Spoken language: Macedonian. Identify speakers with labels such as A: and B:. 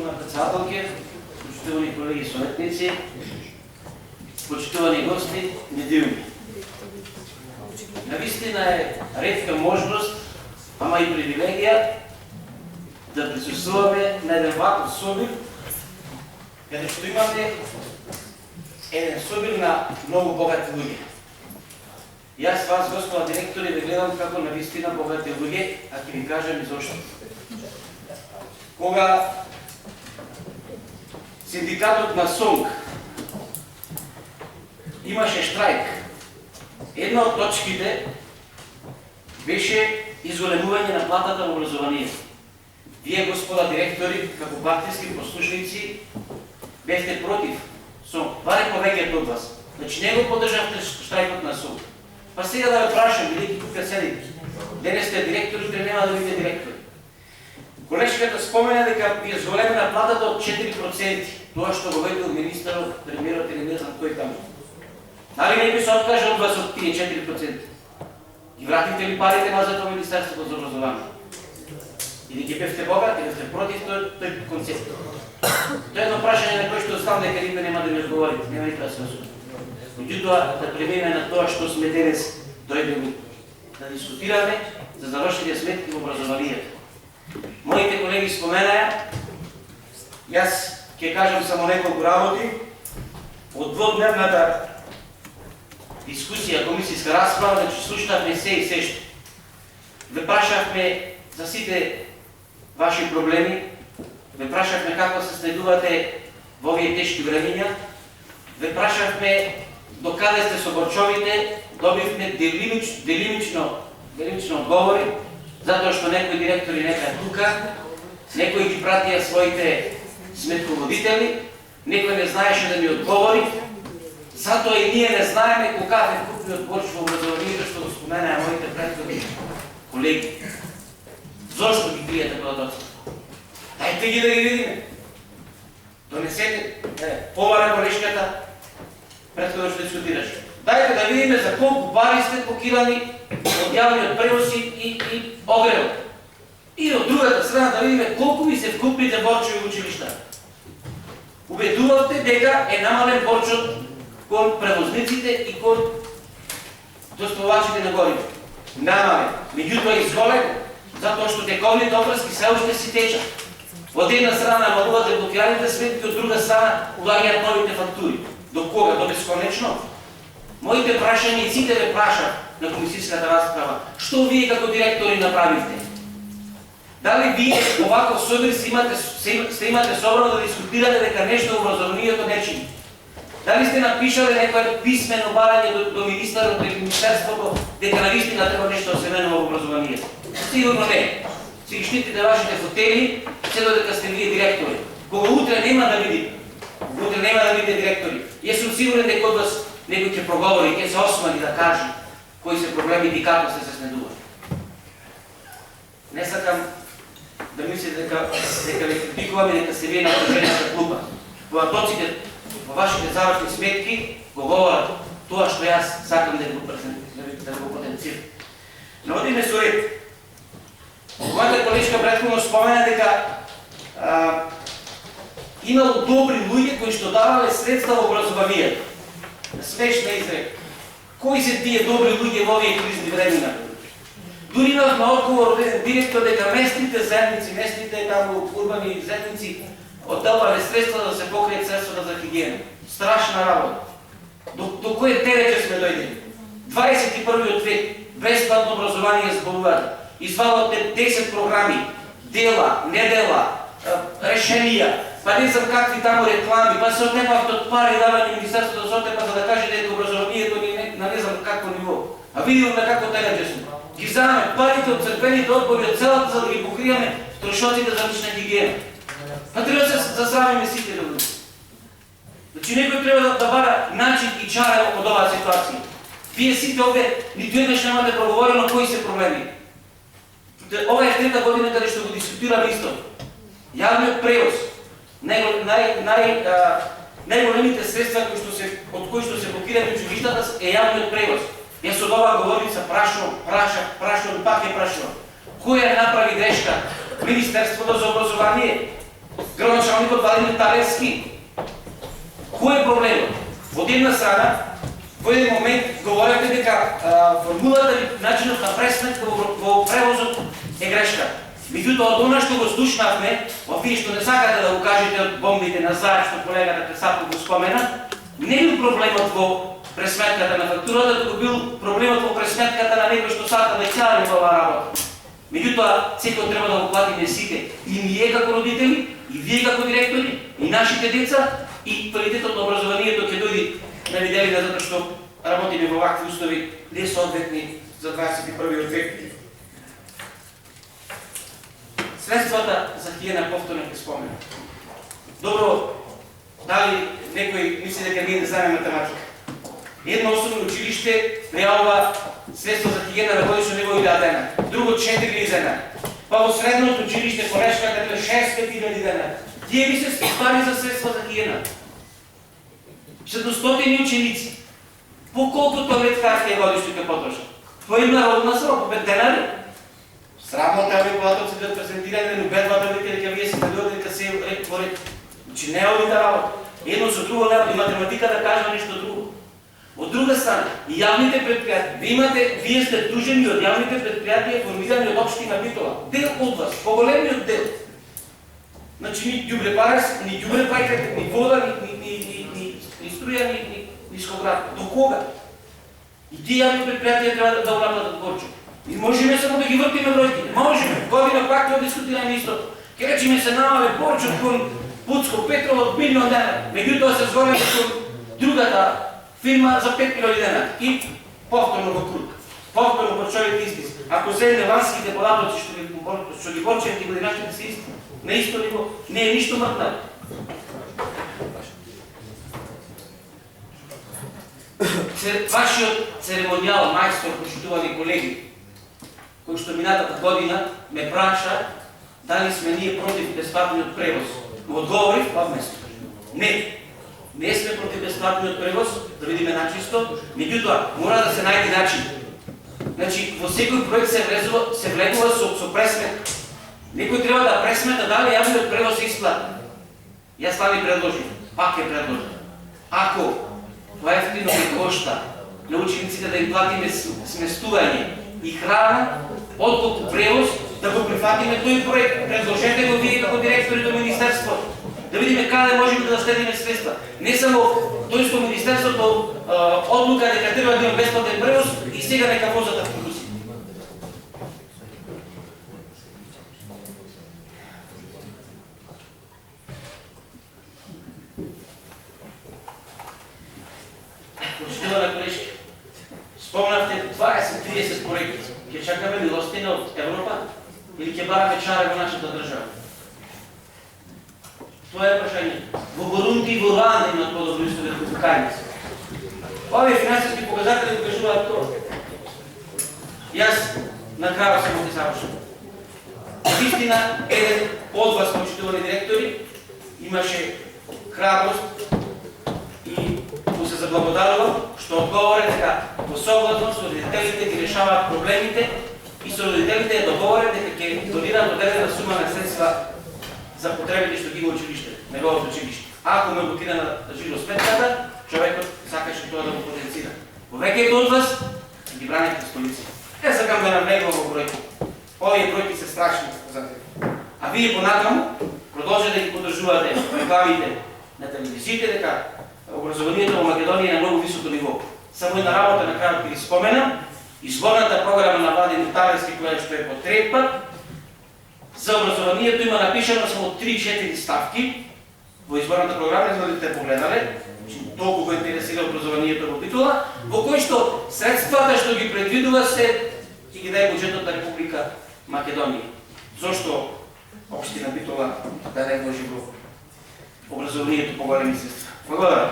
A: Poštovana председателке, почитувани колеги съветници, почитувани гости, недилни. Наистина е редка можност, ама и привилегия да присъстваме на един ваков собир, където имаме един собир на много богати луѓе. И аз вас, господа директори, да гледам како наистина богати луѓе, а ќе ви кажем и зашто. Кога синдикатот на СОНК имаше штрайк, една от точките беше изголемување на платата во образование. Вие, господа директори, како партиски послушници, бевте против СОНК. Баре повеќето од вас. Значи не го поддржавте штрайкот на СОНК. Па сега да ве прашам, бидејќи тука седите. Денес сте директори, утре нема да бидете директори. Колешката спомена дека е зголемена платата од 4%. Тоа што го ведел министерот, премиерот или не знам кој таму. Дали не би се откажа од вас од тие 4%? Ги вратите ли парите назад во Министерството за образование? Или ги бевте богати, бевте против тој концепт? Тоа е едно прашање на кој што знам дека никој нема да ми одговорите, нема никој да се осуди. Меѓутоа, да преминеме на тоа што сме денес дојдени да дискутираме за завршените сметки во образованието. Моите колеги споменаја, јас ќе кажам само неколку работи од дводневната дискусија, комисијска расправа, значи слушнавме се и сешто. Ве прашавме за сите ваши проблеми, ве прашавме како се следувате во овие тешки времиња, ве прашавме до каде сте со борчовите, добивме делимично одговори, затоа што некои директори нека тука, некои ги пратија своите сметководители, некој не знаеше да ми одговори, затоа и ние не знаеме кога е вкупниот борч во образованието, што го споменаа моите претходни колеги. Зошто ги криете податоците? Дајте ги да ги видиме. Донесете, повара колешката, претходно што дискутираше. Дајте да видиме за колку пари сте покирани од јавниот превоз и огревот. И од другата страна да видиме колку ви се вкупните борчови училишта. Убедувавте дека е намален борчот кон превозниците и кон доставувачите на гориво. Намален. Меѓутоа изголен, затоа што тековните обврски се уште си течат. Од една страна намалуваат деблокираните сметки, од друга страна улагаат новите фактури. До кога? До бесконечно? Моите прашања и сите ве прашав на комисијската расправа. Што вие како директори направивте? Дали вие овако собир се имате собрано да дискутирате дека нешто во образованието не чини? Дали сте напишале некој писмено барање до министерот или министерството дека навистина треба нешто да се менува во образованието? Сигурно не. Си ги штитите вашите фотели, се додека сте вие директори. Кога утре нема да видите, утре нема да видите директори. Јас сум сигурен дека од вас некој ќе проговори, ќе се осмели да каже кои се проблемите и како сте се снедували. Не сакам да мислите дека ве критикуваме, дека се вие на окружената клупа. Податоците во вашите завршни сметки го говорат тоа што јас сакам да го потенцирам. Наводиме со ред. Мојата колешка претходно спомена дека имало добри луѓе кои што давале средства во образованието. Смешна изрека. Кои се тие добри луѓе во овие кризни времена? Дури имавме одговор од еден директор дека местните заедници, местните таму урбани заедници оддавале средства да се покријат средствата за хигиена. Страшна работа. До кој терече сме дојдени? 21. век, бесплатно образование зборуваат. Извадувате 10 програми, дела, недела, решенија, па не знам какви таму реклами, па се отнемавте од пари давање Министерството за отнема за да каже дека образованието ни на не знам какво ниво. А видиме како терече сме. Ги вземаме парите од црквените одбори од целата за да ги покриеме трошоците за лична хигиена. Па треба да се засрамиме сите да бъдем. Значи некој треба да бара начин и чара од оваа ситуација. Вие сите овде ниту еднаш немате проговорено кои се проблеми. Ова е трета година каде што го дискутираме исто. Јавниот превоз, најголемите средства од кои што се блокираат училиштата е јавниот превоз. Јас од оваа говорница прашувам, пак е прашувам. Која направи грешка? Министерството за образование, Грчка началникот Владимир Талевски. Кој е проблемот? Од една страна, во еден момент говорите дека формулата и начинот на пресметка во превозот е грешка. Меѓутоа, од она што го слушнавме, вие што не сакате да го кажете од бомбите на Заев, што колегата Касапов го спомена, не бил проблемот во пресметката на фактурата, туку бил проблемот во пресметката на некој што сака да ќари во оваа работа. Меѓутоа, секој треба да го платиме сите, и ние како родители, и вие како директори, и нашите деца, и квалитетот на образованието ќе дојде на виделина, затоа што работиме во вакви услови несоодветни за 21. век. Средствата за хигиена повторно ќе споменам. Добро, дали некој мисли дека ние не знаеме математика? Едно основно училиште пријавува средства за хигиена на годишно ниво 1000 дена, друго 4000 дена. Па во средното училиште Корешка дека 6000 дена. Тие би се спали за средства за хигиена. 700 ученици. По колку тоалет хартија годишно ќе потрошат? По една родна срок, по 5 дена ли? Срамота ви когато се бидат презентирани, но бедвата ви дека вие се дадојате дека се поред. Значи не е овита работа. Едно со друго не и математика да кажа нешто друго. Од друга страна, и јавните предпријатија, вие сте дужени од јавните предпријатија формирани од општина Битола. Дел од вас, поголемиот дел. Значи ни ѓубре парес, ни ѓубре пајката, ни вода, ни струја, ни скоград. До кога? И тие јавни предпријатија треба да унаплатат горчо. И можеме само да ги вртиме бројките. Можеме. Година пак ќе дискутираме истото. Ке речеме се намале борчот кон Пуцко Петрова од 1 милион дена. Меѓутоа се згораме кон другата фирма за 5 милиони дена. И повторно во круг. Повторно по човек истис. Ако земне ланските податоци што ги борчевте годинашните се исти, на исто ниво, не е ништо мртнаво. Вашиот церемонијал, мајстор, почитувани колеги, кој што минатата година ме праша дали сме ние против бесплатниот превоз. Го одговорив па место. Не сме против бесплатниот превоз, да видиме начисто, меѓутоа мора да се најде начин. Значи, во секој проект се влегува со пресметка. Некој треба да пресмета дали јавниот превоз се исплати. Јас това ви предложив, пак ја предложив. Ако тоа ефтино ги кошта на учениците да им платиме сместување и храна, отколку превоз, да го прифатиме тој проект. Предложете го вие како директори до Министерството. Да видиме каде можеме да штедиме средства. Не само тој што Министерството одлука дека треба да има бесплатен превоз и сега нека возат автобуси. Почитувана колежки, спомнавте 20-30 проекти. Ќе чакаме милостина од Европа или ќе бараме чаре во нашата држава? Тоа е прашање. Во Бурунди и во Руанда имат подобри услови како покајници. Овие финансиски показатели го кажуваат тоа. Јас на крајот само ќе завршам. Вистина, еден од вас, почитувани директори, имаше храброст и му се заблагодарувам што одговоре дека во согласно со родителите ги решаваат проблемите и со родителите е договорен дека ќе донираат одредена сума на средства за потребите што ги има училиште, неговото училиште. Ако ме блокира на жилосметката, човекот сакаше тоа да го потенцира. Повеќето од вас ги браните столици. Не сакам да навлегувам во бројки. Овие бројки се страшни за тебе. А вие понатаму продолжете да ги поддржувате рекламите на телевизиите дека образованието во Македонија е на многу високо ниво. Само една работа на крајот ги споменам. Изборната програма на Владимир Талевски, која што е потребна, за образованието има напишано само 3-4 ставки во изборната програма, не знам дали погледале, толку го интересира образованието во Битола, во кој што средствата што ги предвидува се и ги даде буџетот на Република Македонија. Зошто општина Битола да не вложи во образованието по големи средства? Благодарам.